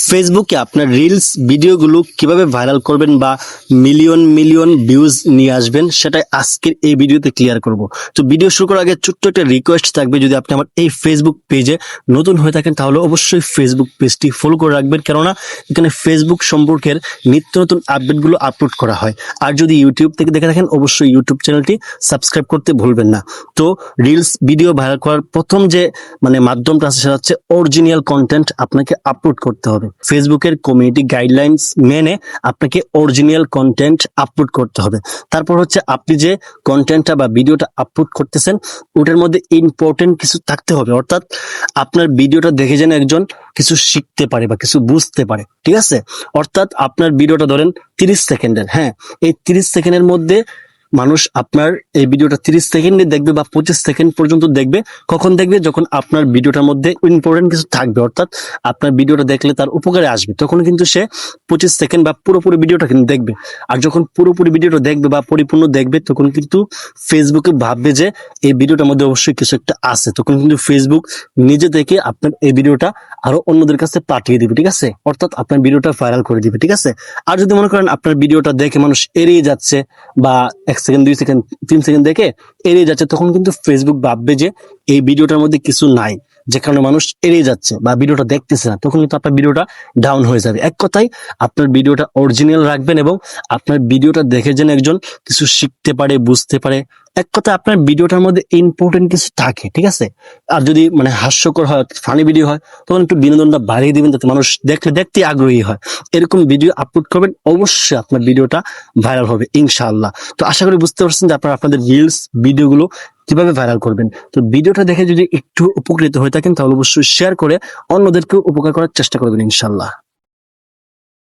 ফেসবুকে আপনার রিলস ভিডিওগুলো কিভাবে ভাইরাল করবেন বা মিলিয়ন মিলিয়ন ভিউজ নিয়ে আসবেন সেটাই আজকের এই ভিডিওতে ক্লিয়ার করব। তো ভিডিও শুরু করার আগে ছোট্ট একটা রিকোয়েস্ট থাকবে, যদি আপনি আমার এই ফেসবুক পেজে নতুন হয়ে থাকেন তাহলে অবশ্যই ফেসবুক পেজটি ফলো করে রাখবেন, কেননা এখানে ফেসবুক সম্পর্কের নিত্য নতুন আপডেটগুলো আপলোড করা হয়। আর যদি ইউটিউব থেকে দেখে থাকেন অবশ্যই ইউটিউব চ্যানেলটি সাবস্ক্রাইব করতে ভুলবেন না। তো রিলস ভিডিও ভাইরাল করার প্রথম যে মাধ্যমটা আছে সেটা হচ্ছে অরিজিনাল কন্টেন্ট আপনাকে আপলোড করতে হবে। ফেসবুকের কমিউনিটি গাইডলাইন্স মেনে আপনাকে অরিজিনাল কন্টেন্ট আপলোড করতে হবে। তারপর হচ্ছে আপনি যে কন্টেন্টটা বা ভিডিওটা আপলোড করতেছেন ওটার মধ্যে ইম্পর্টেন্ট কিছু থাকতে হবে, অর্থাৎ আপনার ভিডিওটা দেখে যেন একজন কিছু শিখতে পারে বা কিছু বুঝতে পারে, ঠিক আছে? অর্থাৎ আপনার ভিডিওটা ধরেন 30 সেকেন্ডের, হ্যাঁ, এই 30 সেকেন্ডের মধ্যে মানুষ আপনার এই ভিডিওটা 30 সেকেন্ডে দেখবে বা 25 সেকেন্ড পর্যন্ত দেখবে। কখন দেখবে? যখন আপনার ভিডিওটার মধ্যে ইম্পর্টেন্ট কিছু থাকবে, অর্থাৎ আপনার ভিডিওটা দেখলে তার উপকারে আসবে, তখন কিন্তু সে 25 সেকেন্ড বা পুরোপুরি ভিডিওটা কিন্তু দেখবে। আর যখন পুরোপুরি ভিডিওটা দেখবে বা পরিপূর্ণ দেখবে তখন কিন্তু ফেসবুকে ভাববে যে এই ভিডিওটার মধ্যে অবশ্যই কিছু একটা আছে, তখন কিন্তু ফেসবুক নিজে থেকে আপনার এই ভিডিওটা আরো অন্যদের কাছে পাঠিয়ে দিবে, ঠিক আছে? অর্থাৎ আপনার ভিডিওটা ভাইরাল করে দিবে, ঠিক আছে? আর যদি মনে করেন আপনার ভিডিওটা দেখে মানুষ এড়িয়ে যাচ্ছে বা 1 সেকেন্ড 2 সেকেন্ড 3 সেকেন্ড দেখে এড়িয়ে যাচ্ছে, তখন কিন্তু ফেসবুক ভাববে যে এই ভিডিওটার মধ্যে কিছু নাই, যে কারণে মানুষ এড়িয়ে যাচ্ছে বা ভিডিওটা দেখতেছে না, তখন কিন্তু আপনার ভিডিওটা ডাউন হয়ে যাবে। এক কথায় আপনার ভিডিওটা অরিজিনাল রাখবেন এবং আপনার ভিডিওটা দেখে যেন একজন কিছু শিখতে পারে, বুঝতে পারে। এক কথায় আপনার ভিডিওটার মধ্যে ইম্পর্টেন্ট কিছু থাকে, ঠিক আছে? আর যদি হাস্যকর হয়, ফানি ভিডিও হয়, তখন একটু বিনোদনটা বাড়িয়ে দিবেন যাতে মানুষ দেখতে আগ্রহী হয়। এরকম ভিডিও আপলোড করবেন, অবশ্যই আপনার ভিডিওটা ভাইরাল হবে ইনশাআল্লাহ। তো আশা করি বুঝতে পারছেন যে আপনারা আপনাদের রিলস ভিডিওগুলো কিভাবে ভাইরাল করবেন। তো ভিডিওটা দেখে যদি একটু উপকৃত হয়ে থাকেন তাহলে অবশ্যই শেয়ার করে অন্যদেরকেও উপকার করার চেষ্টা করবেন ইনশাআল্লাহ।